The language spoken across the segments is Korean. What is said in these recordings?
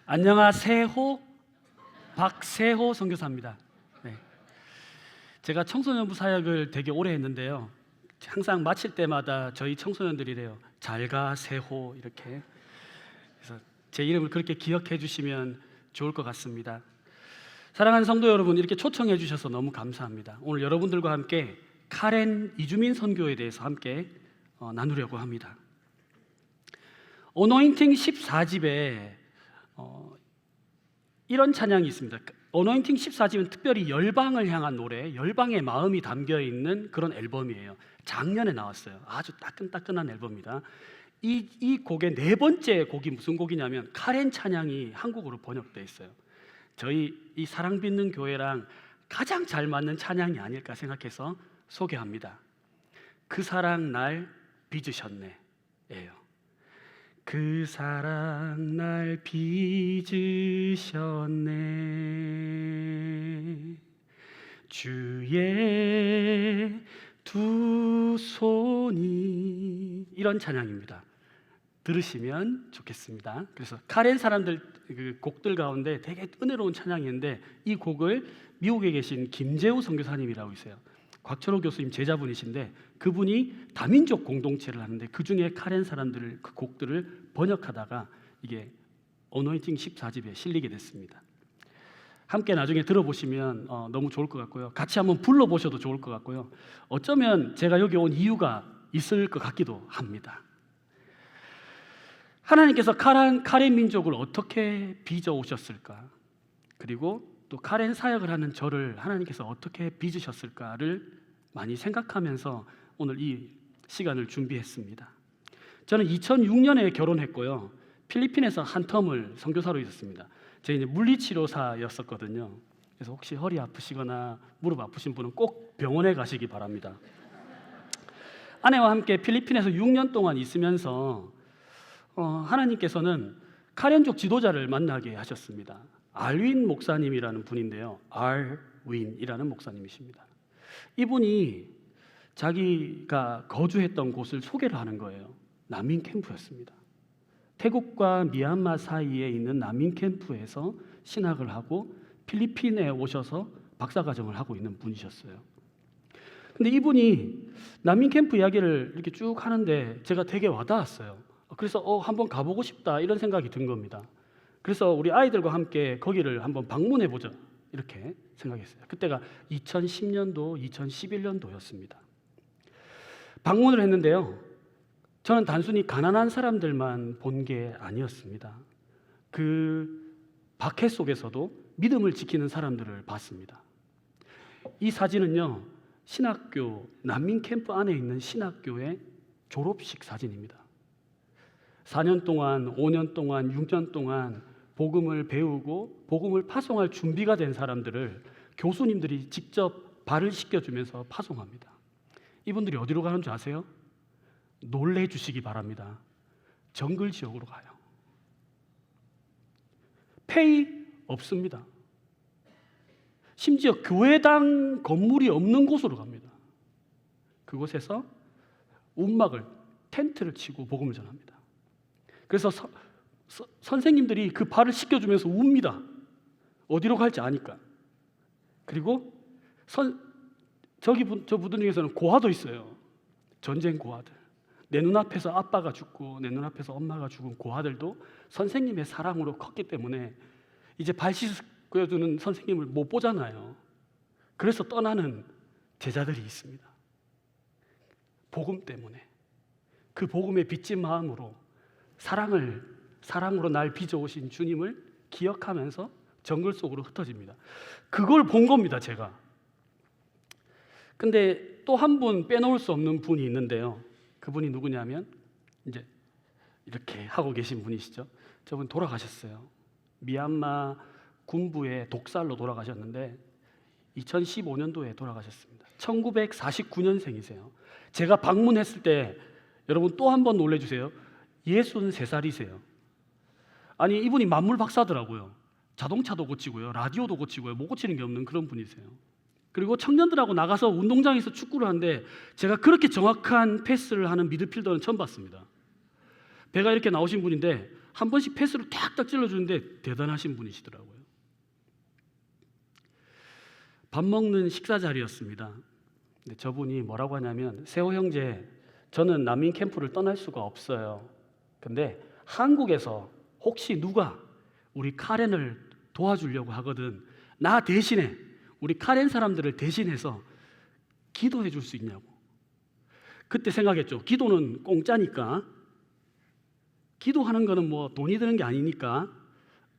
안녕하세요. 박세호 선교사입니다. 네. 제가 청소년부 사역을 되게 오래 했는데요. 항상 마칠 때마다 저희 청소년들이래요. 잘가 세호 이렇게. 그래서 제 이름을 그렇게 기억해 주시면 좋을 것 같습니다. 사랑하는 성도 여러분, 이렇게 초청해 주셔서 너무 감사합니다. 오늘 여러분들과 함께 카렌 이주민 선교에 대해서 함께 나누려고 합니다. 어노인팅 14집에 이런 찬양이 있습니다. 어노인팅 14집은 특별히 열방을 향한 노래, 열방의 마음이 담겨있는 그런 앨범이에요. 작년에 나왔어요. 아주 따끈따끈한 앨범입니다. 이 곡의 네 번째 곡이 무슨 곡이냐면 카렌 찬양이 한국어로 번역되어 있어요. 저희 이 사랑빚는 교회랑 가장 잘 맞는 찬양이 아닐까 생각해서 소개합니다. 그 사랑 날 빚으셨네 예요. 그 사랑 날 빚으셨네. 주의 두 손이, 이런 찬양입니다. 들으시면 좋겠습니다. 그래서 카렌 사람들 그 곡들 가운데 되게 은혜로운 찬양인데, 이 곡을 미국에 계신 김재우 선교사님이라고 있어요. 곽철호 교수님 제자분이신데 그분이 다민족 공동체를 하는데 그 중에 카렌 사람들을 그 곡들을 번역하다가 이게 어노인팅 14집에 실리게 됐습니다. 함께 나중에 들어보시면 너무 좋을 것 같고요. 같이 한번 불러보셔도 좋을 것 같고요. 어쩌면 제가 여기 온 이유가 있을 것 같기도 합니다. 하나님께서 카렌 민족을 어떻게 빚어오셨을까? 그리고 또 카렌 사역을 하는 저를 하나님께서 어떻게 빚으셨을까를 많이 생각하면서 오늘 이 시간을 준비했습니다. 저는 2006년에 결혼했고요. 필리핀에서 한 텀을 선교사로 있었습니다. 제가 이제 물리치료사였었거든요. 그래서 혹시 허리 아프시거나 무릎 아프신 분은 꼭 병원에 가시기 바랍니다. 아내와 함께 필리핀에서 6년 동안 있으면서 하나님께서는 카렌족 지도자를 만나게 하셨습니다. 알윈 목사님이라는 분인데요. 알윈이라는 목사님이십니다. 이분이 자기가 거주했던 곳을 소개를 하는 거예요. 난민 캠프였습니다. 태국과 미얀마 사이에 있는 난민 캠프에서 신학을 하고 필리핀에 오셔서 박사과정을 하고 있는 분이셨어요. 근데 이분이 난민 캠프 이야기를 이렇게 쭉 하는데 제가 되게 와닿았어요. 그래서 한번 가보고 싶다 이런 생각이 든 겁니다. 그래서 우리 아이들과 함께 거기를 한번 방문해 보자 이렇게 생각했어요. 그때가 2010년도, 2011년도였습니다. 방문을 했는데요. 저는 단순히 가난한 사람들만 본 게 아니었습니다. 그 박해 속에서도 믿음을 지키는 사람들을 봤습니다. 이 사진은요, 신학교, 난민 캠프 안에 있는 신학교의 졸업식 사진입니다. 4년 동안, 5년 동안, 6년 동안 복음을 배우고 복음을 파송할 준비가 된 사람들을 교수님들이 직접 발을 씻겨주면서 파송합니다. 이분들이 어디로 가는 줄 아세요? 놀래주시기 바랍니다. 정글 지역으로 가요. 페이 없습니다. 심지어 교회당 건물이 없는 곳으로 갑니다. 그곳에서 움막을, 텐트를 치고 복음을 전합니다. 그래서 선생님들이 그 발을 씻겨주면서 웁니다. 어디로 갈지 아니까. 그리고 저 분들 중에서는 고아도 있어요. 전쟁 고아들. 내 눈앞에서 아빠가 죽고 내 눈앞에서 엄마가 죽은 고아들도 선생님의 사랑으로 컸기 때문에 이제 발 씻겨주는 선생님을 못 보잖아요. 그래서 떠나는 제자들이 있습니다. 복음 때문에. 그 복음에 빚진 마음으로 사랑으로 날 빚어오신 주님을 기억하면서 정글 속으로 흩어집니다. 그걸 본 겁니다, 제가. 근데 또 한 분 빼놓을 수 없는 분이 있는데요. 그분이 누구냐면 이제 이렇게 하고 계신 분이시죠. 저분 돌아가셨어요. 미얀마 군부의 독살로 돌아가셨는데 2015년도에 돌아가셨습니다. 1949년생이세요. 제가 방문했을 때 여러분 또 한 번 놀래주세요. 63살이세요. 아니 이분이 만물 박사더라고요. 자동차도 고치고요, 라디오도 고치고요, 못 고치는 게 없는 그런 분이세요. 그리고 청년들하고 나가서 운동장에서 축구를 하는데 제가 그렇게 정확한 패스를 하는 미드필더는 처음 봤습니다. 배가 이렇게 나오신 분인데 한 번씩 패스로 탁탁 찔러주는데 대단하신 분이시더라고요. 밥 먹는 식사 자리였습니다. 근데 저분이 뭐라고 하냐면, 세호 형제, 저는 난민 캠프를 떠날 수가 없어요. 근데 한국에서 혹시 누가 우리 카렌을 도와주려고 하거든, 나 대신에 우리 카렌 사람들을 대신해서 기도해 줄 수 있냐고. 그때 생각했죠. 기도는 공짜니까, 기도하는 거는 뭐 돈이 드는 게 아니니까,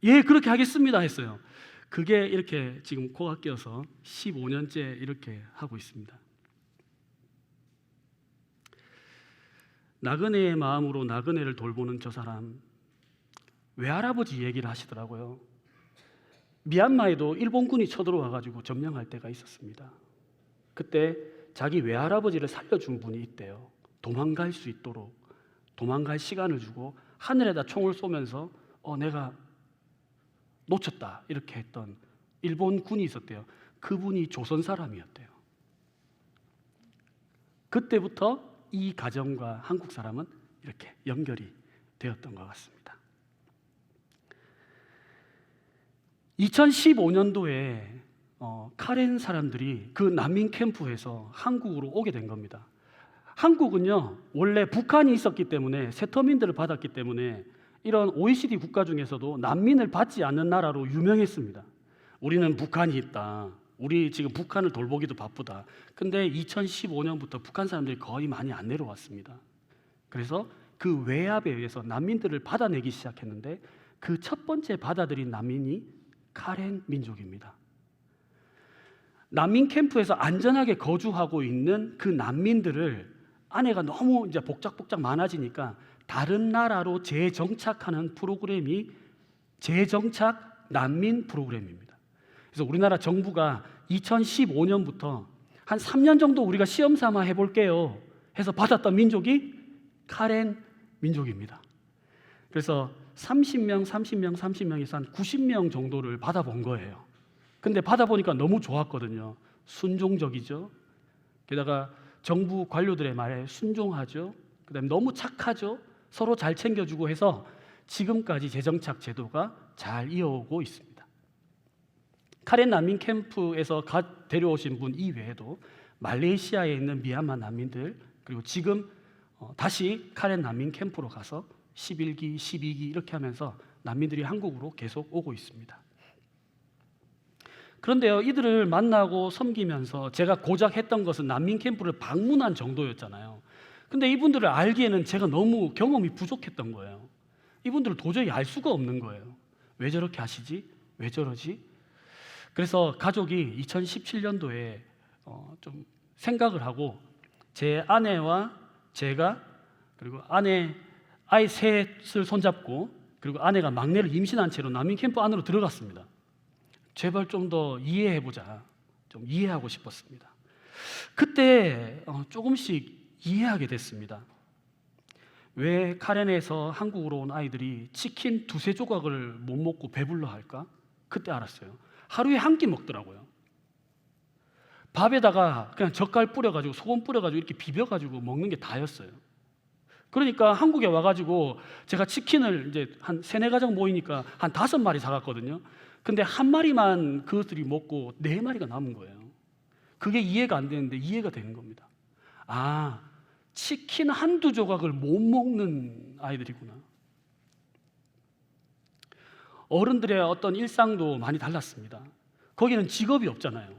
예, 그렇게 하겠습니다 했어요. 그게 이렇게 지금 코가 끼어서 15년째 이렇게 하고 있습니다. 나그네의 마음으로 나그네를 돌보는 저 사람, 외할아버지 얘기를 하시더라고요. 미얀마에도 일본군이 쳐들어와가지고 점령할 때가 있었습니다. 그때 자기 외할아버지를 살려준 분이 있대요. 도망갈 수 있도록, 도망갈 시간을 주고 하늘에다 총을 쏘면서 내가 놓쳤다 이렇게 했던 일본 군이 있었대요. 그분이 조선 사람이었대요. 그때부터 이 가정과 한국 사람은 이렇게 연결이 되었던 것 같습니다. 2015년도에 카렌 사람들이 그 난민 캠프에서 한국으로 오게 된 겁니다. 한국은요, 원래 북한이 있었기 때문에, 세터민들을 받았기 때문에 이런 OECD 국가 중에서도 난민을 받지 않는 나라로 유명했습니다. 우리는 북한이 있다, 우리 지금 북한을 돌보기도 바쁘다. 근데 2015년부터 북한 사람들이 거의 많이 안 내려왔습니다. 그래서 그 외압에 의해서 난민들을 받아내기 시작했는데, 그 첫 번째 받아들인 난민이 카렌 민족입니다. 난민 캠프에서 안전하게 거주하고 있는 그 난민들을 안에가 너무 이제 복작복작 많아지니까 다른 나라로 재정착하는 프로그램이 재정착 난민 프로그램입니다. 그래서 우리나라 정부가 2015년부터 한 3년 정도 우리가 시험 삼아 해볼게요 해서 받았던 민족이 카렌 민족입니다. 그래서 30명에서 한 90명 정도를 받아본 거예요. 근데 받아보니까 너무 좋았거든요. 순종적이죠. 게다가 정부 관료들의 말에 순종하죠. 그다음에 너무 착하죠. 서로 잘 챙겨주고 해서 지금까지 재정착 제도가 잘 이어오고 있습니다. 카렌 난민 캠프에서 데려오신 분 이외에도 말레이시아에 있는 미얀마 난민들, 그리고 지금 다시 카렌 난민 캠프로 가서 11기, 12기 이렇게 하면서 난민들이 한국으로 계속 오고 있습니다. 그런데요, 이들을 만나고 섬기면서 제가 고작 했던 것은 난민 캠프를 방문한 정도였잖아요. 근데 이분들을 알기에는 제가 너무 경험이 부족했던 거예요. 이분들을 도저히 알 수가 없는 거예요. 왜 저렇게 하시지? 왜 저러지? 그래서 가족이 2017년도에 좀 생각을 하고, 제 아내와 제가, 그리고 아이 셋을 손잡고, 그리고 아내가 막내를 임신한 채로 난민 캠프 안으로 들어갔습니다. 제발 좀 더 이해해보자, 좀 이해하고 싶었습니다. 그때 조금씩 이해하게 됐습니다. 왜 카렌에서 한국으로 온 아이들이 치킨 2-3조각을 못 먹고 배불러 할까? 그때 알았어요. 하루에 한 끼 먹더라고요. 밥에다가 그냥 젓갈 뿌려가지고 소금 뿌려가지고 이렇게 비벼가지고 먹는 게 다였어요. 그러니까 한국에 와가지고 제가 치킨을 이제 한 3-4가정 모이니까 한 5마리 사갔거든요. 근데 한 마리만 그것들이 먹고 4마리가 남은 거예요. 그게 이해가 안 되는데 이해가 되는 겁니다. 아, 치킨 1-2조각을 못 먹는 아이들이구나. 어른들의 어떤 일상도 많이 달랐습니다. 거기는 직업이 없잖아요.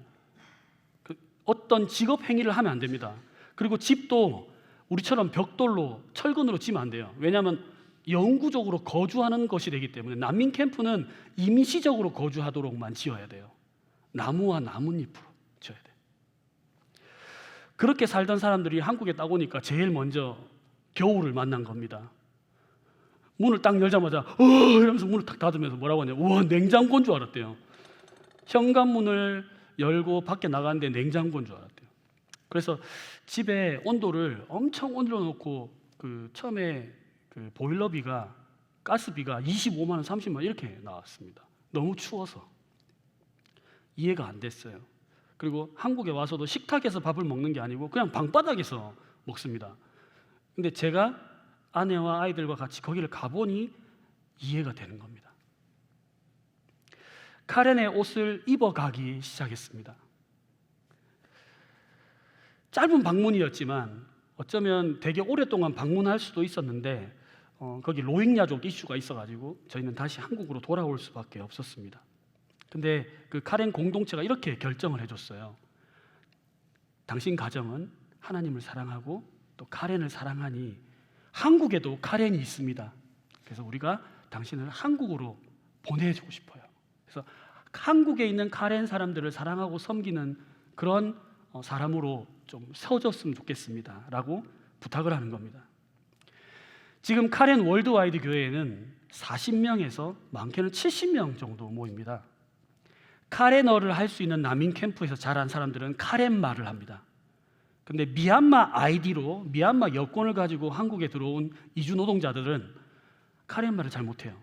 어떤 직업 행위를 하면 안 됩니다. 그리고 집도 우리처럼 벽돌로 철근으로 지면 안 돼요. 왜냐하면 영구적으로 거주하는 것이 되기 때문에 난민 캠프는 임시적으로 거주하도록만 지어야 돼요. 나무와 나뭇잎으로 지어야 돼요. 그렇게 살던 사람들이 한국에 딱 오니까 제일 먼저 겨울을 만난 겁니다. 문을 딱 열자마자 이러면서 문을 탁 닫으면서 뭐라고 하냐, 우와, 냉장고인 줄 알았대요. 현관문을 열고 밖에 나가는데 냉장고인 줄 알았대요. 그래서 집에 온도를 엄청 올려놓고 처음에 보일러비가, 가스비가 25만 원, 30만 원 이렇게 나왔습니다. 너무 추워서 이해가 안 됐어요. 그리고 한국에 와서도 식탁에서 밥을 먹는 게 아니고 그냥 방바닥에서 먹습니다. 근데 제가 아내와 아이들과 같이 거기를 가보니 이해가 되는 겁니다. 카렌의 옷을 입어가기 시작했습니다. 짧은 방문이었지만 어쩌면 되게 오랫동안 방문할 수도 있었는데 거기 로힝야족 이슈가 있어가지고 저희는 다시 한국으로 돌아올 수밖에 없었습니다. 근데 그 카렌 공동체가 이렇게 결정을 해줬어요. 당신 가정은 하나님을 사랑하고 또 카렌을 사랑하니 한국에도 카렌이 있습니다. 그래서 우리가 당신을 한국으로 보내주고 싶어요. 그래서 한국에 있는 카렌 사람들을 사랑하고 섬기는 그런 사람으로 좀 세워졌으면 좋겠습니다 라고 부탁을 하는 겁니다. 지금 카렌 월드와이드 교회에는 40명에서 많게는 70명 정도 모입니다. 카렌어를 할 수 있는 난민 캠프에서 자란 사람들은 카렌 말을 합니다. 근데 미얀마 아이디로 미얀마 여권을 가지고 한국에 들어온 이주 노동자들은 카렌 말을 잘 못해요.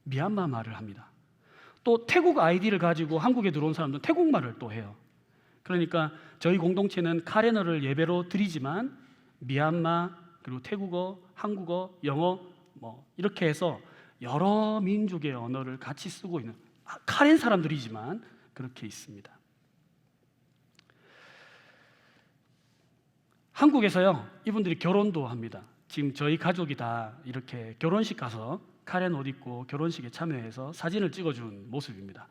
미얀마 말을 합니다. 또 태국 아이디를 가지고 한국에 들어온 사람들은 태국 말을 또 해요. 그러니까 저희 공동체는 카렌어를 예배로 드리지만 미얀마 그리고 태국어, 한국어, 영어 이렇게 해서 여러 민족의 언어를 같이 쓰고 있는 카렌 사람들이지만 그렇게 있습니다. 한국에서요, 이분들이 결혼도 합니다. 지금 저희 가족이 다 이렇게 결혼식 가서 카렌 옷 입고 결혼식에 참여해서 사진을 찍어준 모습입니다.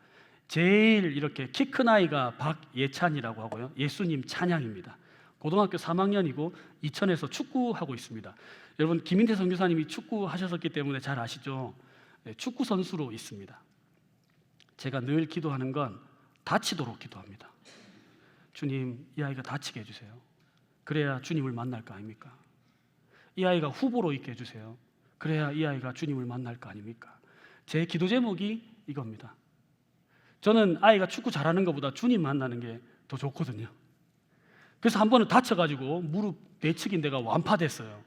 제일 이렇게 키 큰 아이가 박예찬이라고 하고요, 예수님 찬양입니다. 고등학교 3학년이고 이천에서 축구하고 있습니다. 여러분, 김인태 선교사님이 축구하셨기 때문에 잘 아시죠? 네, 축구 선수로 있습니다. 제가 늘 기도하는 건 다치도록 기도합니다. 주님, 이 아이가 다치게 해주세요. 그래야 주님을 만날 거 아닙니까? 이 아이가 후보로 있게 해주세요. 그래야 이 아이가 주님을 만날 거 아닙니까? 제 기도 제목이 이겁니다. 저는 아이가 축구 잘하는 것보다 주님 만나는 게 더 좋거든요. 그래서 한 번은 다쳐가지고 무릎 내측인 데가 완파됐어요.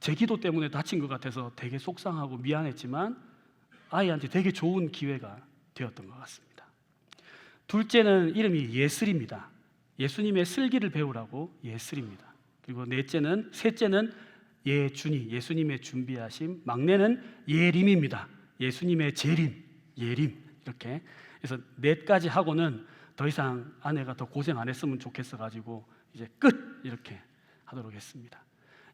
제 기도 때문에 다친 것 같아서 되게 속상하고 미안했지만 아이한테 되게 좋은 기회가 되었던 것 같습니다. 둘째는 이름이 예슬입니다. 예수님의 슬기를 배우라고 예슬입니다. 그리고 셋째는 예준이, 예수님의 준비하심. 막내는 예림입니다. 예수님의 재림, 예림. 이렇게 그래서 넷까지 하고는 더 이상 아내가 더 고생 안 했으면 좋겠어 가지고 이제 끝 이렇게 하도록 했습니다.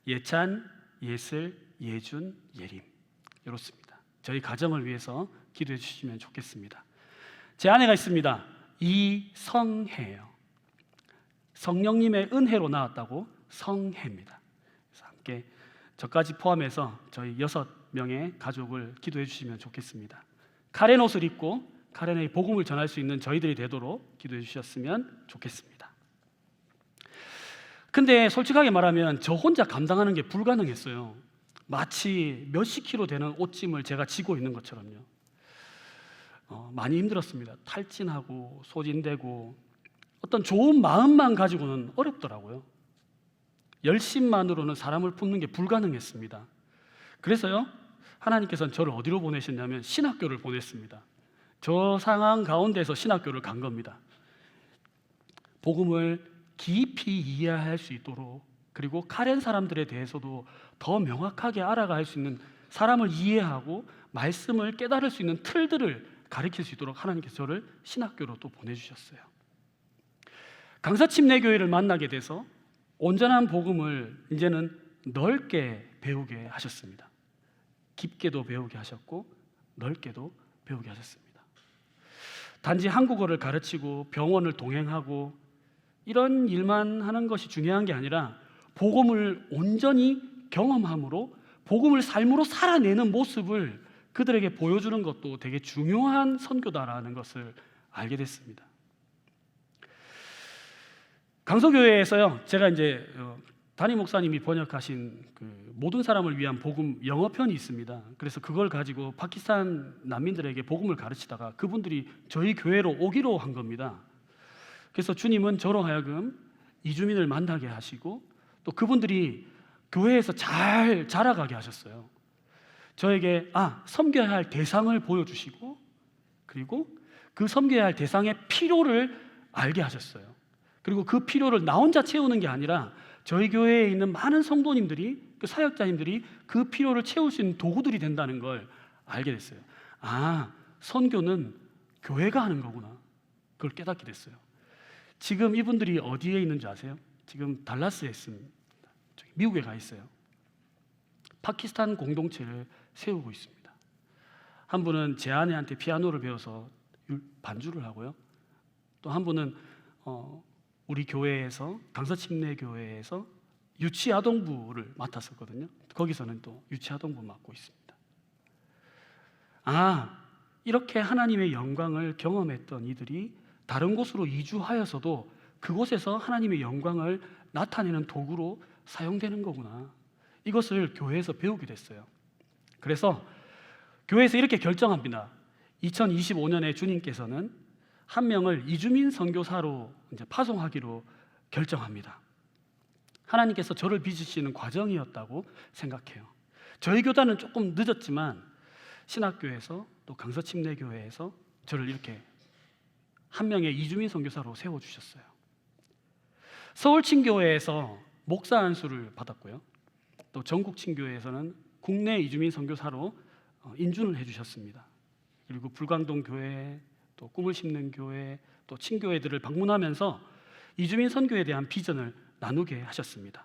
예찬, 예슬, 예준, 예림 이렇습니다. 저희 가정을 위해서 기도해 주시면 좋겠습니다. 제 아내가 있습니다. 이성혜예요. 성령님의 은혜로 나왔다고 성혜입니다. 그래서 함께 저까지 포함해서 저희 6명의 가족을 기도해 주시면 좋겠습니다. 카렌 옷을 입고 카렌의 복음을 전할 수 있는 저희들이 되도록 기도해 주셨으면 좋겠습니다. 근데 솔직하게 말하면 저 혼자 감당하는 게 불가능했어요. 마치 몇십 킬로 되는 옷짐을 제가 지고 있는 것처럼요. 많이 힘들었습니다. 탈진하고 소진되고 어떤 좋은 마음만 가지고는 어렵더라고요. 열심만으로는 사람을 품는 게 불가능했습니다. 그래서요, 하나님께서는 저를 어디로 보내셨냐면 신학교를 보냈습니다. 저 상황 가운데서 신학교를 간 겁니다. 복음을 깊이 이해할 수 있도록, 그리고 카렌 사람들에 대해서도 더 명확하게 알아갈 수 있는, 사람을 이해하고 말씀을 깨달을 수 있는 틀들을 가르칠 수 있도록 하나님께서 저를 신학교로 또 보내주셨어요. 강서침례교회를 만나게 돼서 온전한 복음을 이제는 넓게 배우게 하셨습니다. 깊게도 배우게 하셨고 넓게도 배우게 하셨습니다. 단지 한국어를 가르치고 병원을 동행하고 이런 일만 하는 것이 중요한 게 아니라 복음을 온전히 경험함으로 복음을 삶으로 살아내는 모습을 그들에게 보여주는 것도 되게 중요한 선교다라는 것을 알게 됐습니다. 강서교회에서요, 제가 이제 담임 목사님이 번역하신 그 모든 사람을 위한 복음 영어편이 있습니다. 그래서 그걸 가지고 파키스탄 난민들에게 복음을 가르치다가 그분들이 저희 교회로 오기로 한 겁니다. 그래서 주님은 저로 하여금 이주민을 만나게 하시고 또 그분들이 교회에서 잘 자라가게 하셨어요. 저에게 섬겨야 할 대상을 보여주시고 그리고 그 섬겨야 할 대상의 필요를 알게 하셨어요. 그리고 그 필요를 나 혼자 채우는 게 아니라 저희 교회에 있는 많은 성도님들이 그 사역자님들이 그 필요를 채울 수 있는 도구들이 된다는 걸 알게 됐어요. 아, 선교는 교회가 하는 거구나. 그걸 깨닫게 됐어요. 지금 이분들이 어디에 있는지 아세요? 지금 달라스에 있습니다. 미국에 가 있어요. 파키스탄 공동체를 세우고 있습니다. 한 분은 제 아내한테 피아노를 배워서 반주를 하고요. 또 한 분은 우리 교회에서 강서침례교회에서 유치아동부를 맡았었거든요. 거기서는 또 유치아동부 맡고 있습니다. 아, 이렇게 하나님의 영광을 경험했던 이들이 다른 곳으로 이주하여서도 그곳에서 하나님의 영광을 나타내는 도구로 사용되는 거구나. 이것을 교회에서 배우게 됐어요. 그래서 교회에서 이렇게 결정합니다. 2025년에 주님께서는 한 명을 이주민 선교사로 이제 파송하기로 결정합니다. 하나님께서 저를 빚으시는 과정이었다고 생각해요. 저희 교단은 조금 늦었지만 신학교에서 또 강서침례교회에서 저를 이렇게 한 명의 이주민 선교사로 세워주셨어요. 서울친교회에서 목사 안수를 받았고요. 또 전국친교회에서는 국내 이주민 선교사로 인준을 해주셨습니다. 그리고 불광동 교회, 또 꿈을 심는 교회, 또 친교회들을 방문하면서 이주민 선교에 대한 비전을 나누게 하셨습니다.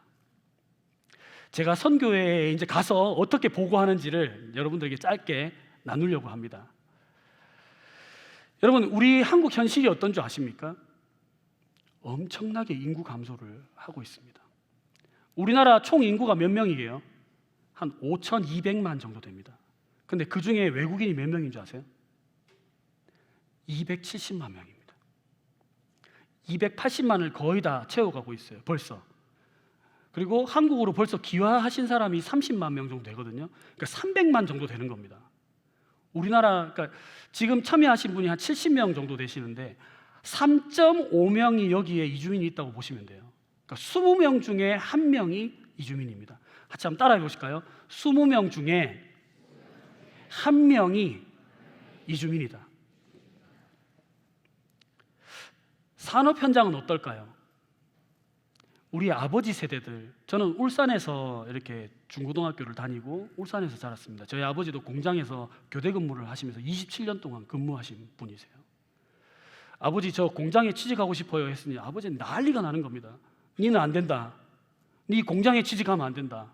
제가 선교회에 이제 가서 어떻게 보고하는지를 여러분들에게 짧게 나누려고 합니다. 여러분, 우리 한국 현실이 어떤 줄 아십니까? 엄청나게 인구 감소를 하고 있습니다. 우리나라 총 인구가 몇 명이에요? 한 5,200만 정도 됩니다. 근데 그 중에 외국인이 몇 명인 줄 아세요? 270만 명입니다. 280만을 거의 다 채워가고 있어요, 벌써. 그리고 한국으로 벌써 귀화하신 사람이 30만 명 정도 되거든요. 그러니까 300만 정도 되는 겁니다. 우리나라, 그러니까 지금 참여하신 분이 한 70명 정도 되시는데 3.5명이 여기에 이주민이 있다고 보시면 돼요. 그러니까 20명 중에 1명이 이주민입니다. 같이 한번 따라해 보실까요? 20명 중에 1명이 이주민이다. 산업 현장은 어떨까요? 우리 아버지 세대들, 저는 울산에서 이렇게 중고등학교를 다니고 울산에서 자랐습니다. 저희 아버지도 공장에서 교대 근무를 하시면서 27년 동안 근무하신 분이세요. 아버지, 저 공장에 취직하고 싶어요 했으니 아버지는 난리가 나는 겁니다. 니는 안 된다. 니 공장에 취직하면 안 된다.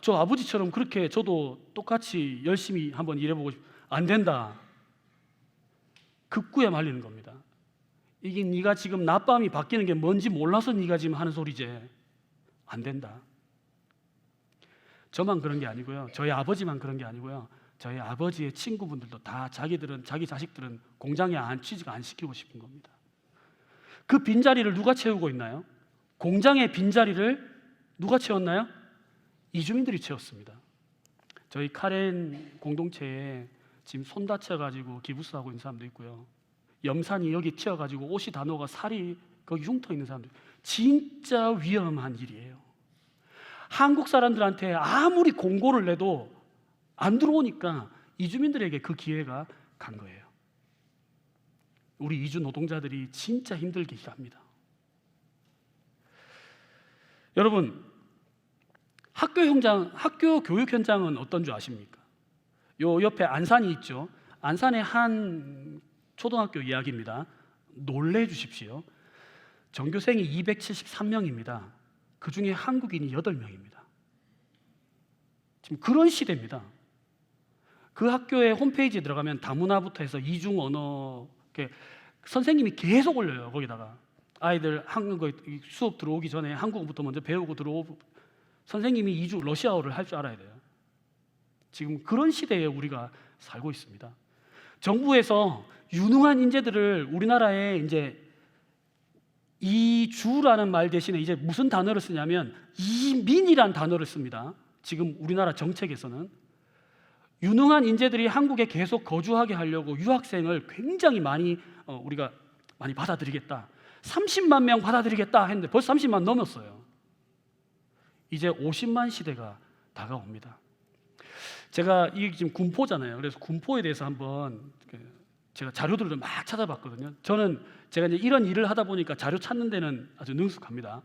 저 아버지처럼 그렇게 저도 똑같이 열심히 한번 일해보고 안 된다. 극구에 말리는 겁니다. 이게 네가 지금 낮밤이 바뀌는 게 뭔지 몰라서 네가 지금 하는 소리지. 안 된다. 저만 그런 게 아니고요. 저희 아버지만 그런 게 아니고요. 저희 아버지의 친구분들도 다 자기 자식들은 공장에 취직 안 시키고 싶은 겁니다. 그 빈자리를 누가 채우고 있나요? 공장의 빈자리를 누가 채웠나요? 이주민들이 채웠습니다. 저희 카렌 공동체에 지금 손 다쳐가지고 기부스하고 있는 사람도 있고요. 염산이 여기 튀어가지고 옷이 다 녹아 살이 거기 흉터 있는 사람들. 진짜 위험한 일이에요. 한국 사람들한테 아무리 공고를 내도 안 들어오니까 이주민들에게 그 기회가 간 거예요. 우리 이주 노동자들이 진짜 힘들게 일합니다. 여러분, 학교 교육 현장은 어떤 줄 아십니까? 요 옆에 안산이 있죠. 안산의 한 초등학교 이야기입니다. 놀래 주십시오. 전교생이 273명입니다. 그 중에 한국인이 8명입니다. 지금 그런 시대입니다. 그 학교의 홈페이지에 들어가면 다문화부터 해서 이중 언어 선생님이 계속 올려요. 거기다가 아이들 한국어 수업 들어오기 전에 한국어부터 먼저 배우고 들어오고 선생님이 이중 러시아어를 할 줄 알아야 돼요. 지금 그런 시대에 우리가 살고 있습니다. 정부에서 유능한 인재들을 우리나라에 이제 이주라는 말 대신에 이제 무슨 단어를 쓰냐면 이민이라는 단어를 씁니다. 지금 우리나라 정책에서는 유능한 인재들이 한국에 계속 거주하게 하려고 유학생을 굉장히 많이 우리가 많이 받아들이겠다. 30만 명 받아들이겠다 했는데 벌써 30만 넘었어요. 이제 50만 시대가 다가옵니다. 제가 이게 지금 군포잖아요. 그래서 군포에 대해서 한번 제가 자료들을 막 찾아봤거든요. 저는 제가 이제 이런 일을 하다 보니까 자료 찾는 데는 아주 능숙합니다.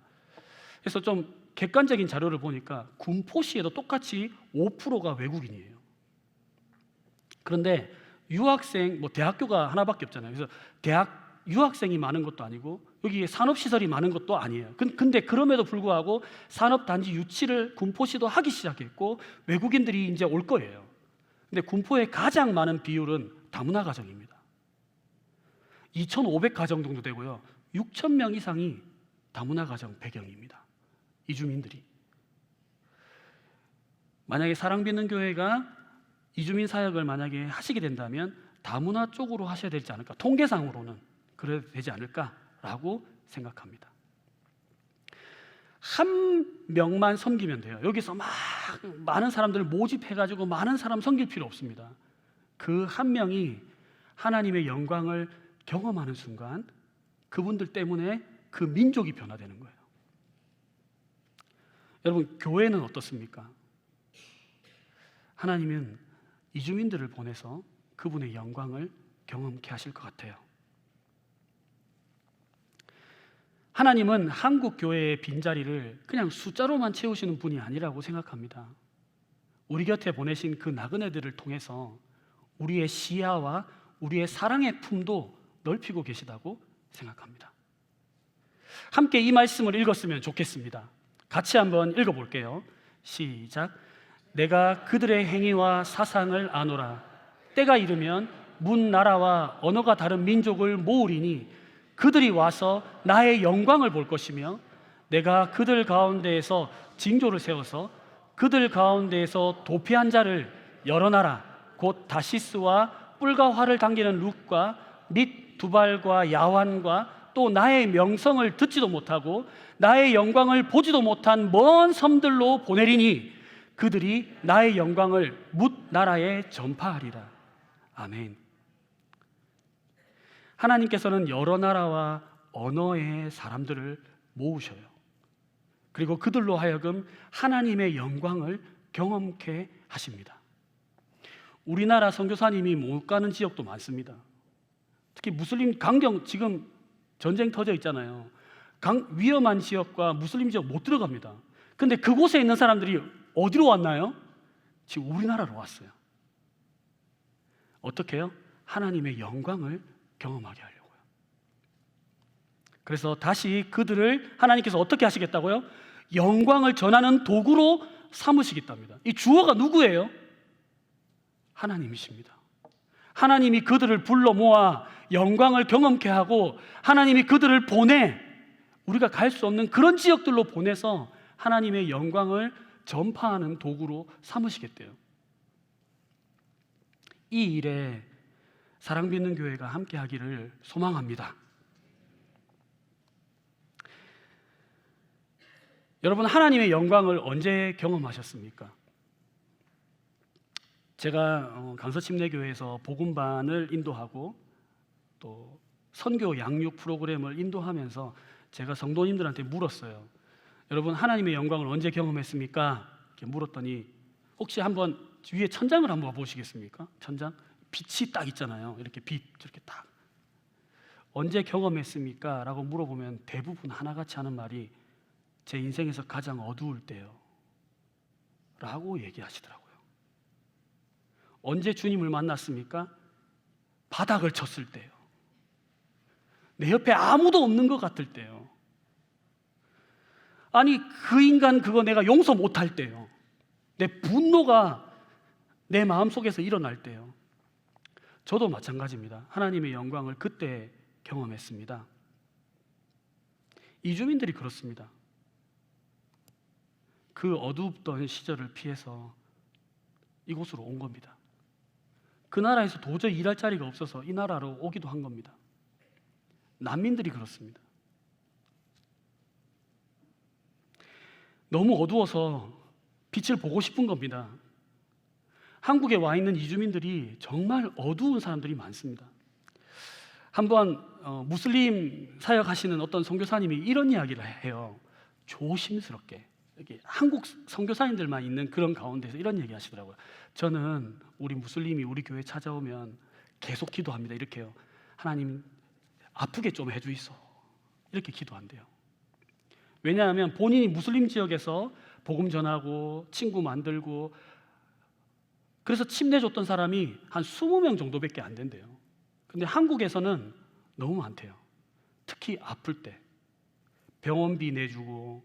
그래서 좀 객관적인 자료를 보니까 군포시에도 똑같이 5%가 외국인이에요. 그런데 유학생, 대학교가 하나밖에 없잖아요. 그래서 대학 유학생이 많은 것도 아니고 여기 산업시설이 많은 것도 아니에요. 근데 그럼에도 불구하고 산업단지 유치를 군포시도 하기 시작했고 외국인들이 이제 올 거예요. 근데 군포의 가장 많은 비율은 다문화 가정입니다. 2,500가정 정도 되고요. 6,000명 이상이 다문화 가정 배경입니다. 이주민들이. 만약에 사랑받는 교회가 이주민 사역을 만약에 하시게 된다면 다문화 쪽으로 하셔야 되지 않을까? 통계상으로는 그래야 되지 않을까라고 생각합니다. 한 명만 섬기면 돼요. 여기서 막 많은 사람들을 모집해가지고 많은 사람 섬길 필요 없습니다. 그 한 명이 하나님의 영광을 경험하는 순간 그분들 때문에 그 민족이 변화되는 거예요. 여러분, 교회는 어떻습니까? 하나님은 이주민들을 보내서 그분의 영광을 경험케 하실 것 같아요. 하나님은 한국 교회의 빈자리를 그냥 숫자로만 채우시는 분이 아니라고 생각합니다. 우리 곁에 보내신 그 나그네들을 통해서 우리의 시야와 우리의 사랑의 품도 넓히고 계시다고 생각합니다. 함께 이 말씀을 읽었으면 좋겠습니다. 같이 한번 읽어볼게요. 시작. 내가 그들의 행위와 사상을 아노라. 때가 이르면 문 나라와 언어가 다른 민족을 모으리니 그들이 와서 나의 영광을 볼 것이며 내가 그들 가운데에서 징조를 세워서 그들 가운데에서 도피한 자를 여러 나라 곧 다시스와 뿔과 활을 당기는 룻과 및 두발과 야완과 또 나의 명성을 듣지도 못하고 나의 영광을 보지도 못한 먼 섬들로 보내리니 그들이 나의 영광을 뭇 나라에 전파하리라. 아멘. 하나님께서는 여러 나라와 언어의 사람들을 모으셔요. 그리고 그들로 하여금 하나님의 영광을 경험케 하십니다. 우리나라 선교사님이 못 가는 지역도 많습니다. 특히 무슬림 강경, 지금 전쟁 터져 있잖아요. 위험한 지역과 무슬림 지역 못 들어갑니다. 근데 그곳에 있는 사람들이 어디로 왔나요? 지금 우리나라로 왔어요. 어떻게 해요? 하나님의 영광을 경험하게 하려고요. 그래서 다시 그들을 하나님께서 어떻게 하시겠다고요? 영광을 전하는 도구로 삼으시겠답니다. 이 주어가 누구예요? 하나님이십니다. 하나님이 그들을 불러 모아 영광을 경험케 하고 하나님이 그들을 보내 우리가 갈 수 없는 그런 지역들로 보내서 하나님의 영광을 전파하는 도구로 삼으시겠대요. 이 일에 사랑받는 교회가 함께 하기를 소망합니다. 여러분, 하나님의 영광을 언제 경험하셨습니까? 제가 강서침례교회에서 복음반을 인도하고 또 선교 양육 프로그램을 인도하면서 제가 성도님들한테 물었어요. 여러분, 하나님의 영광을 언제 경험했습니까? 이렇게 물었더니 혹시 한번 위에 천장을 한번 보시겠습니까? 천장? 빛이 딱 있잖아요. 이렇게 빛 이렇게 딱. 언제 경험했습니까? 라고 물어보면 대부분 하나같이 하는 말이 제 인생에서 가장 어두울 때요 라고 얘기하시더라고요. 언제 주님을 만났습니까? 바닥을 쳤을 때요. 내 옆에 아무도 없는 것 같을 때요. 아니, 그 인간 그거 내가 용서 못할 때요. 내 분노가 내 마음속에서 일어날 때요. 저도 마찬가지입니다. 하나님의 영광을 그때 경험했습니다. 이주민들이 그렇습니다. 그 어둡던 시절을 피해서 이곳으로 온 겁니다. 그 나라에서 도저히 일할 자리가 없어서 이 나라로 오기도 한 겁니다. 난민들이 그렇습니다. 너무 어두워서 빛을 보고 싶은 겁니다. 한국에 와 있는 이주민들이 정말 어두운 사람들이 많습니다. 한번 무슬림 사역하시는 어떤 선교사님이 이런 이야기를 해요. 조심스럽게 이렇게 한국 선교사님들만 있는 그런 가운데서 이런 얘기 하시더라고요. 저는 우리 무슬림이 우리 교회 찾아오면 계속 기도합니다. 이렇게요. 하나님 아프게 좀 해주이소. 이렇게 기도한대요. 왜냐하면 본인이 무슬림 지역에서 복음 전하고 친구 만들고 그래서 침 내줬던 사람이 한 20명 정도밖에 안 된대요. 근데 한국에서는 너무 많대요. 특히 아플 때 병원비 내주고,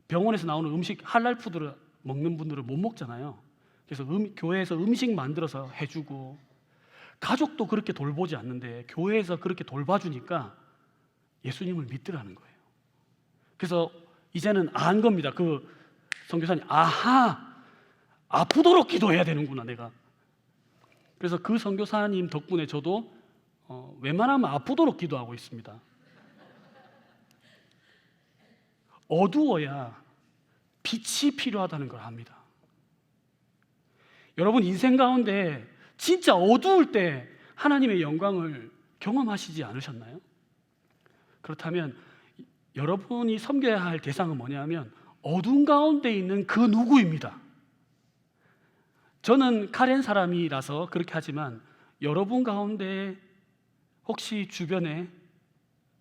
병원에서 나오는 음식 할랄 푸드를 먹는 분들은 못 먹잖아요. 그래서 교회에서 음식 만들어서 해주고, 가족도 그렇게 돌보지 않는데 교회에서 그렇게 돌봐주니까 예수님을 믿더라는 거예요. 그래서 이제는 안 겁니다. 그 선교사님, 아하, 아프도록 기도해야 되는구나 내가. 그래서 그 선교사님 덕분에 저도 웬만하면 아프도록 기도하고 있습니다. 어두워야 빛이 필요하다는 걸 압니다. 여러분 인생 가운데 진짜 어두울 때 하나님의 영광을 경험하시지 않으셨나요? 그렇다면 여러분이 섬겨야 할 대상은 뭐냐면 어두운 가운데 있는 그 누구입니다. 저는 카렌 사람이라서 그렇게 하지만 여러분 가운데 혹시 주변에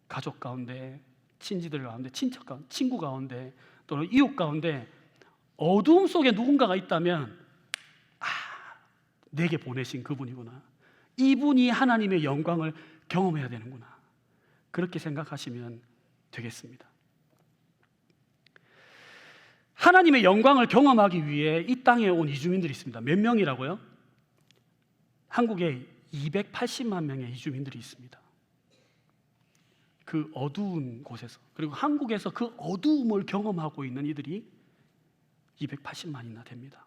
가족 가운데, 친지들 가운데, 친척 가운데, 친구 가운데 또는 이웃 가운데 어두움 속에 누군가가 있다면 내게 보내신 그분이구나. 이분이 하나님의 영광을 경험해야 되는구나. 그렇게 생각하시면 되겠습니다. 하나님의 영광을 경험하기 위해 이 땅에 온 이주민들이 있습니다. 몇 명이라고요? 한국에 280만 명의 이주민들이 있습니다. 그 어두운 곳에서, 그리고 한국에서 그 어두움을 경험하고 있는 이들이 280만이나 됩니다.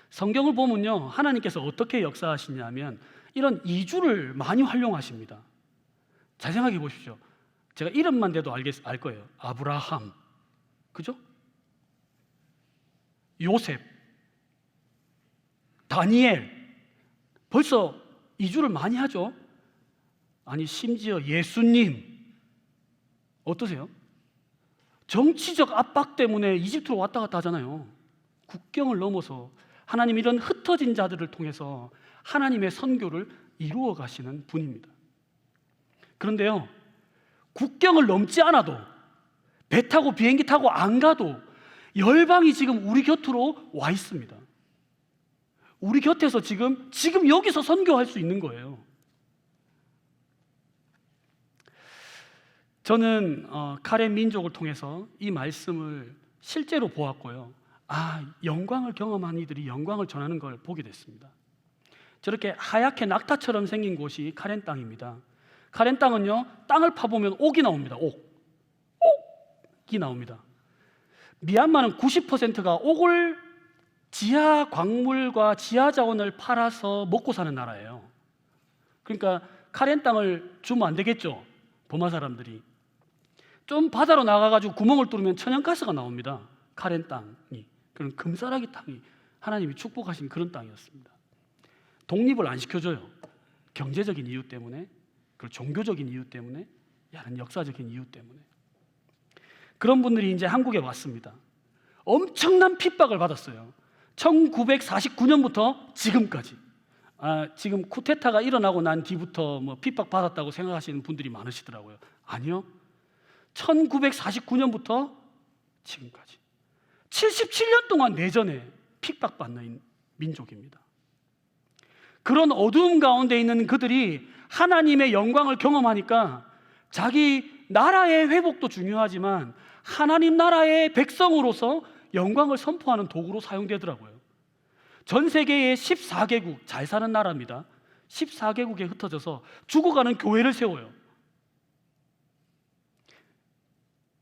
성경을 보면요, 하나님께서 어떻게 역사하시냐면 이런 이주를 많이 활용하십니다. 잘 생각해 보십시오. 제가 이름만 대도 알 거예요. 아브라함, 그죠? 요셉, 다니엘, 벌써 이주를 많이 하죠. 아니 심지어 예수님 어떠세요? 정치적 압박 때문에 이집트로 왔다 갔다 하잖아요. 국경을 넘어서 하나님 이런 흩어진 자들을 통해서 하나님의 선교를 이루어 가시는 분입니다. 그런데요, 국경을 넘지 않아도, 배 타고 비행기 타고 안 가도 열방이 지금 우리 곁으로 와 있습니다. 우리 곁에서 지금 여기서 선교할 수 있는 거예요. 저는 카렌 민족을 통해서 이 말씀을 실제로 보았고요. 영광을 경험한 이들이 영광을 전하는 걸 보게 됐습니다. 저렇게 하얗게 낙타처럼 생긴 곳이 카렌 땅입니다. 카렌 땅은요, 땅을 파보면 옥이 나옵니다. 옥이 나옵니다. 미얀마는 90%가 옥을, 지하 광물과 지하 자원을 팔아서 먹고 사는 나라예요. 그러니까 카렌 땅을 주면 안 되겠죠, 버마 사람들이. 좀 바다로 나가가지고 구멍을 뚫으면 천연가스가 나옵니다. 카렌 땅이, 그런 금싸라기 땅이 하나님이 축복하신 그런 땅이었습니다. 독립을 안 시켜줘요. 경제적인 이유 때문에, 그리고 종교적인 이유 때문에, 다른 역사적인 이유 때문에. 그런 분들이 이제 한국에 왔습니다. 엄청난 핍박을 받았어요. 1949년부터 지금까지. 지금 쿠데타가 일어나고 난 뒤부터 핍박 받았다고 생각하시는 분들이 많으시더라고요. 아니요, 1949년부터 지금까지 77년 동안 내전에 핍박받는 민족입니다. 그런 어두움 가운데 있는 그들이 하나님의 영광을 경험하니까 자기 나라의 회복도 중요하지만 하나님 나라의 백성으로서 영광을 선포하는 도구로 사용되더라고요. 전 세계의 14개국, 잘 사는 나라입니다. 14개국에 흩어져서 죽어가는 교회를 세워요.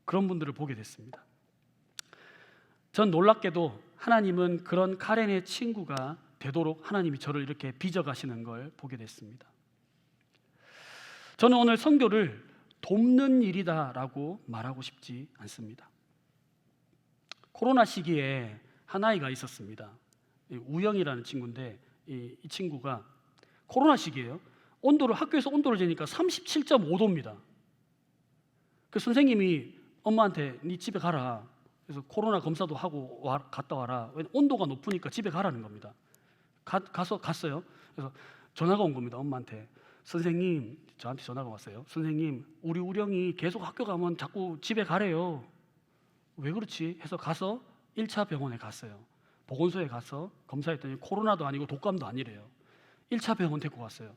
그런 분들을 보게 됐습니다. 전 놀랍게도 하나님은 그런 카렌의 친구가 되도록 하나님이 저를 이렇게 빚어가시는 걸 보게 됐습니다. 저는 오늘 선교를 돕는 일이다라고 말하고 싶지 않습니다. 코로나 시기에 한 아이가 있었습니다. 우영이라는 친구인데 이 친구가 코로나 시기예요. 학교에서 온도를 재니까 37.5도입니다. 그 선생님이 엄마한테 네 집에 가라. 그래서 코로나 검사도 하고 갔다 와라. 온도가 높으니까 집에 가라는 겁니다. 갔어요. 그래서 전화가 온 겁니다, 엄마한테. 선생님, 저한테 전화가 왔어요. 선생님, 우리 우령이 계속 학교 가면 자꾸 집에 가래요. 왜 그렇지? 해서 가서 1차 병원에 갔어요. 보건소에 가서 검사했더니 코로나도 아니고 독감도 아니래요. 1차 병원 데리고 갔어요.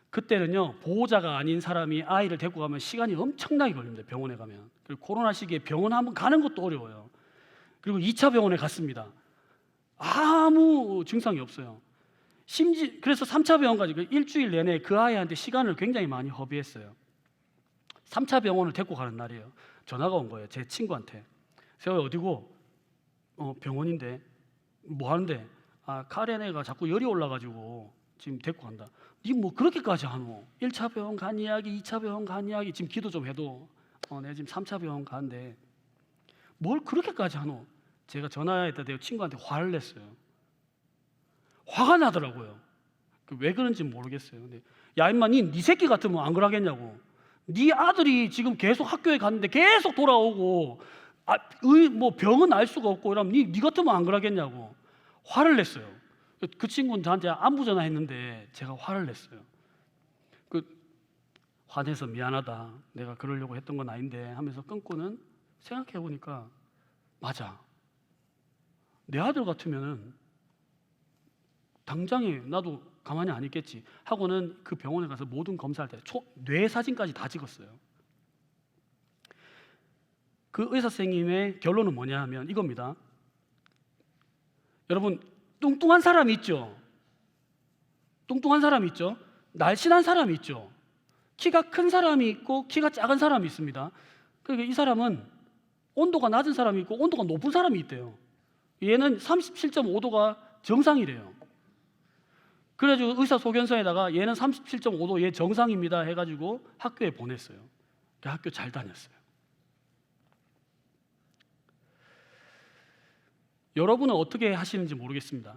그때는요, 보호자가 아닌 사람이 아이를 데리고 가면 시간이 엄청나게 걸립니다. 병원에 가면. 그리고 코로나 시기에 병원 한번 가는 것도 어려워요. 그리고 2차 병원에 갔습니다. 아무 증상이 없어요. 그래서 3차 병원까지 일주일 내내 그 아이한테 시간을 굉장히 많이 허비했어요. 3차 병원을 데리고 가는 날이에요. 전화가 온 거예요. 제 친구한테. 세호야, 어디고? 병원인데. 뭐 하는데? 카렌 애가 자꾸 열이 올라가지고 지금 데리고 간다. 니 뭐 그렇게까지 하노? 1차 병원 간 이야기, 2차 병원 간 이야기, 지금 기도 좀 해도 내가 지금 3차 병원 가는데 뭘 그렇게까지 하노? 제가 전화했다 대고 친구한테 화를 냈어요. 화가 나더라고요. 왜 그런지 모르겠어요. 근데 야 임마, 네 새끼 같으면 안 그러겠냐고. 네 아들이 지금 계속 학교에 갔는데 계속 돌아오고 뭐 병은 알 수가 없고 이러면 네 같으면 안 그러겠냐고 화를 냈어요. 그 친구는 저한테 안부 전화했는데 제가 화를 냈어요. 화내서 미안하다, 내가 그러려고 했던 건 아닌데 하면서 끊고는 생각해 보니까 맞아, 내 아들 같으면은 당장에 나도 가만히 안 있겠지 하고는 그 병원에 가서 모든 검사할 때 뇌 사진까지 다 찍었어요. 그 의사 선생님의 결론은 뭐냐 하면 이겁니다. 여러분, 뚱뚱한 사람이 있죠? 뚱뚱한 사람이 있죠? 날씬한 사람이 있죠? 키가 큰 사람이 있고 키가 작은 사람이 있습니다. 그러니까 이 사람은 온도가 낮은 사람이 있고 온도가 높은 사람이 있대요. 얘는 37.5도가 정상이래요. 그래가지고 의사 소견서에다가 얘는 37.5도 얘 정상입니다 해가지고 학교에 보냈어요. 학교 잘 다녔어요. 여러분은 어떻게 하시는지 모르겠습니다.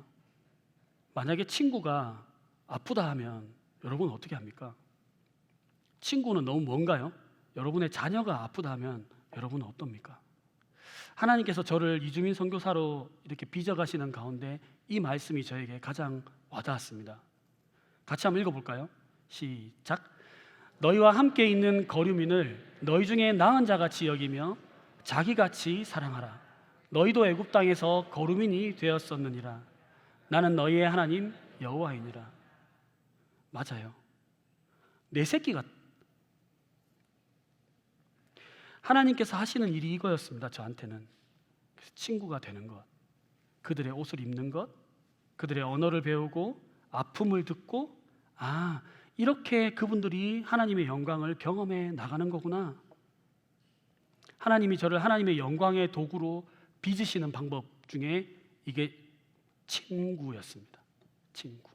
만약에 친구가 아프다 하면 여러분은 어떻게 합니까? 친구는 너무 먼가요? 여러분의 자녀가 아프다 하면 여러분은 어떻습니까? 하나님께서 저를 이주민 선교사로 이렇게 빚어가시는 가운데 이 말씀이 저에게 가장 와닿았습니다. 같이 한번 읽어볼까요? 시작. 너희와 함께 있는 거류민을 너희 중에 나은 자같이 여기며 자기같이 사랑하라. 너희도 애굽 땅에서 거류민이 되었었느니라. 나는 너희의 하나님 여호와이니라. 맞아요. 내 새끼가 하나님께서 하시는 일이 이거였습니다. 저한테는. 그래서 친구가 되는 것, 그들의 옷을 입는 것, 그들의 언어를 배우고 아픔을 듣고 이렇게 그분들이 하나님의 영광을 경험해 나가는 거구나. 하나님이 저를 하나님의 영광의 도구로 빚으시는 방법 중에 이게 친구였습니다. 친구.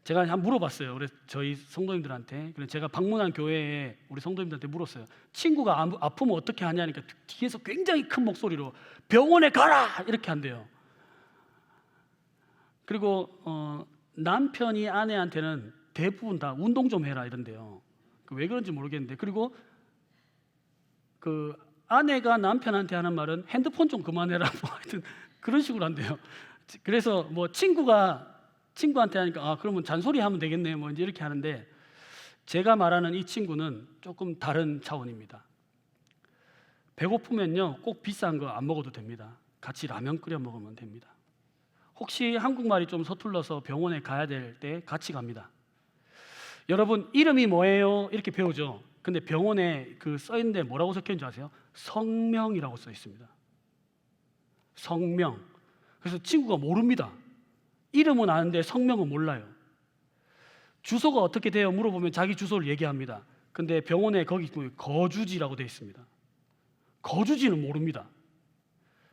제가 한번 물어봤어요. 그래서 저희 성도님들한테, 그래서 제가 방문한 교회에 우리 성도님들한테 물었어요. 친구가 아프면 어떻게 하냐니까 뒤에서 굉장히 큰 목소리로 병원에 가라 이렇게 한대요. 그리고 남편이 아내한테는 대부분 다 운동 좀 해라 이런데요. 왜 그런지 모르겠는데, 그리고 그 아내가 남편한테 하는 말은 핸드폰 좀 그만해라 뭐 하여튼 그런 식으로 한대요. 그래서 뭐 친구한테 하니까 그러면 잔소리 하면 되겠네 뭐 이제 이렇게 하는데, 제가 말하는 이 친구는 조금 다른 차원입니다. 배고프면요 꼭 비싼 거 안 먹어도 됩니다. 같이 라면 끓여 먹으면 됩니다. 혹시 한국말이 좀 서툴러서 병원에 가야 될 때 같이 갑니다. 여러분, 이름이 뭐예요? 이렇게 배우죠. 근데 병원에 써 있는데 뭐라고 적혀 있는 줄 아세요? 성명이라고 써 있습니다. 성명. 그래서 친구가 모릅니다. 이름은 아는데 성명은 몰라요. 주소가 어떻게 돼요? 물어보면 자기 주소를 얘기합니다. 근데 병원에 거기 거주지라고 되어 있습니다. 거주지는 모릅니다.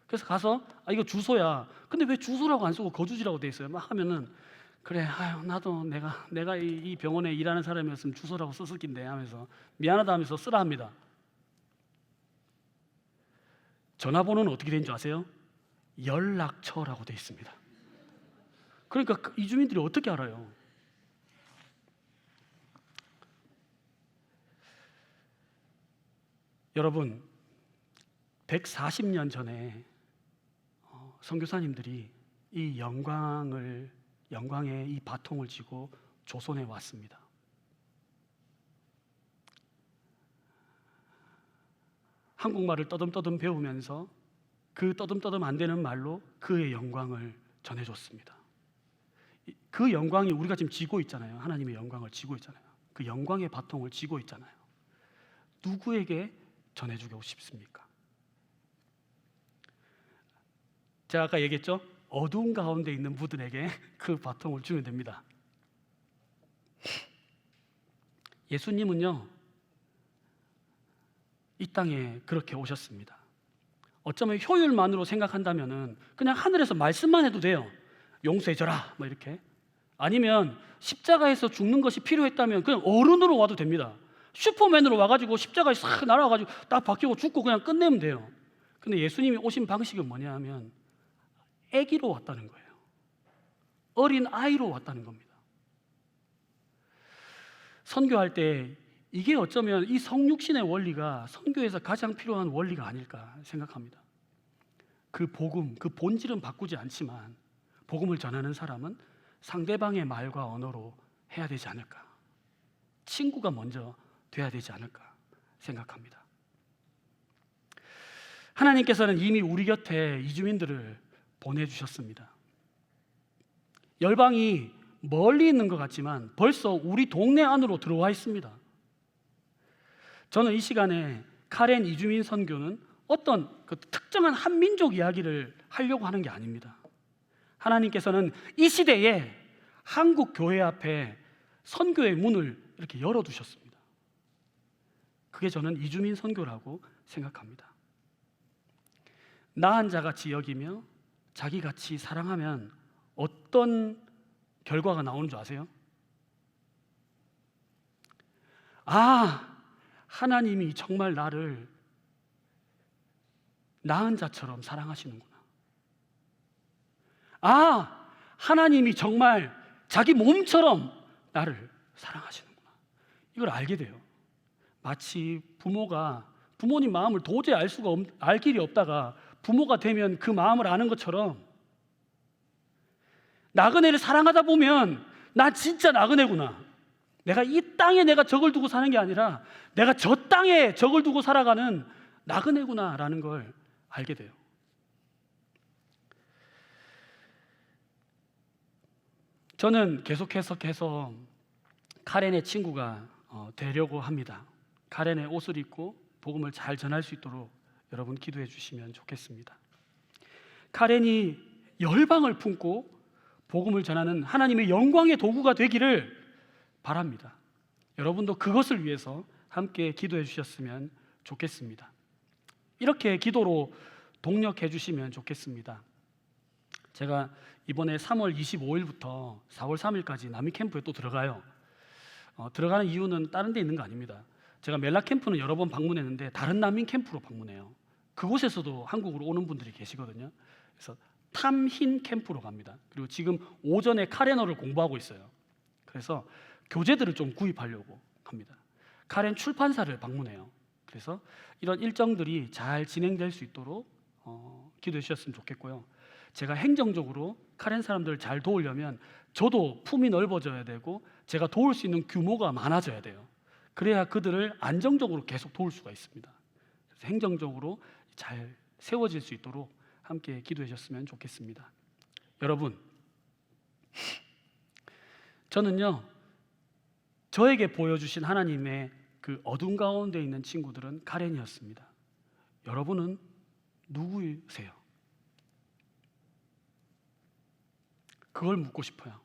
그래서 가서 이거 주소야. 근데 왜 주소라고 안 쓰고 거주지라고 되어 있어요? 막 하면은 그래, 나도 내가 이 병원에 일하는 사람이었으면 주소라고 썼을 낀데 하면서 미안하다 하면서 쓰라 합니다. 전화번호는 어떻게 되는 줄 아세요? 연락처라고 되어 있습니다. 그러니까 이주민들이 어떻게 알아요? 여러분, 140년 전에 선교사님들이 이 영광을 영광의 이 바통을 쥐고 조선에 왔습니다. 한국말을 떠듬떠듬 배우면서 그 떠듬떠듬 안 되는 말로 그의 영광을 전해줬습니다. 그 영광이 우리가 지금 쥐고 있잖아요. 하나님의 영광을 쥐고 있잖아요. 그 영광의 바통을 쥐고 있잖아요. 누구에게 전해주고 싶습니까? 제가 아까 얘기했죠? 어두운 가운데 있는 분들에게 그 바통을 주면 됩니다. 예수님은요, 이 땅에 그렇게 오셨습니다. 어쩌면 효율만으로 생각한다면은 그냥 하늘에서 말씀만 해도 돼요. 용서해줘라, 뭐 이렇게. 아니면 십자가에서 죽는 것이 필요했다면 그냥 어른으로 와도 됩니다. 슈퍼맨으로 와가지고 십자가에 싹 날아가지고 딱 바뀌고 죽고 그냥 끝내면 돼요. 근데 예수님이 오신 방식은 뭐냐 하면 아기로 왔다는 거예요. 어린 아이로 왔다는 겁니다. 선교할 때 이게 어쩌면 이 성육신의 원리가 선교에서 가장 필요한 원리가 아닐까 생각합니다. 그 복음, 그 본질은 바꾸지 않지만 복음을 전하는 사람은 상대방의 말과 언어로 해야 되지 않을까. 친구가 먼저 돼야 되지 않을까 생각합니다. 하나님께서는 이미 우리 곁에 이주민들을 보내주셨습니다. 열방이 멀리 있는 것 같지만 벌써 우리 동네 안으로 들어와 있습니다. 저는 이 시간에 카렌 이주민 선교는 어떤 그 특정한 한민족 이야기를 하려고 하는 게 아닙니다. 하나님께서는 이 시대에 한국 교회 앞에 선교의 문을 이렇게 열어두셨습니다. 그게 저는 이주민 선교라고 생각합니다. 나한 자같이 여기며 자기같이 사랑하면 어떤 결과가 나오는 줄 아세요? 하나님이 정말 나를 낳은 자처럼 사랑하시는구나. 하나님이 정말 자기 몸처럼 나를 사랑하시는구나. 이걸 알게 돼요. 마치 부모님 마음을 도저히 알 길이 없다가 부모가 되면 그 마음을 아는 것처럼 나그네를 사랑하다 보면 나 진짜 나그네구나. 내가 이 땅에 내가 적을 두고 사는 게 아니라 내가 저 땅에 적을 두고 살아가는 나그네구나라는 걸 알게 돼요. 저는 계속해서 카렌의 친구가 되려고 합니다. 카렌의 옷을 입고 복음을 잘 전할 수 있도록 여러분 기도해 주시면 좋겠습니다. 카렌이 열방을 품고 복음을 전하는 하나님의 영광의 도구가 되기를 바랍니다. 여러분도 그것을 위해서 함께 기도해 주셨으면 좋겠습니다. 이렇게 기도로 동력해 주시면 좋겠습니다. 제가 이번에 3월 25일부터 4월 3일까지 남미 캠프에 또 들어가요. 들어가는 이유는 다른 데 있는 거 아닙니다. 제가 멜라 캠프는 여러 번 방문했는데 다른 난민 캠프로 방문해요. 그곳에서도 한국으로 오는 분들이 계시거든요. 그래서 탐힌 캠프로 갑니다. 그리고 지금 오전에 카렌어를 공부하고 있어요. 그래서 교재들을 좀 구입하려고 합니다. 카렌 출판사를 방문해요. 그래서 이런 일정들이 잘 진행될 수 있도록 기도해 주셨으면 좋겠고요. 제가 행정적으로 카렌 사람들을 잘 도우려면 저도 품이 넓어져야 되고 제가 도울 수 있는 규모가 많아져야 돼요. 그래야 그들을 안정적으로 계속 도울 수가 있습니다. 그래서 행정적으로 잘 세워질 수 있도록 함께 기도해 주셨으면 좋겠습니다. 여러분, 저는요, 저에게 보여주신 하나님의 그 어둠 가운데 있는 친구들은 카렌이었습니다. 여러분은 누구세요? 그걸 묻고 싶어요.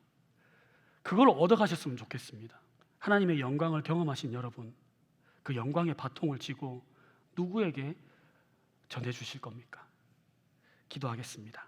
그걸 얻어가셨으면 좋겠습니다. 하나님의 영광을 경험하신 여러분, 그 영광의 바통을 쥐고 누구에게 전해주실 겁니까? 기도하겠습니다.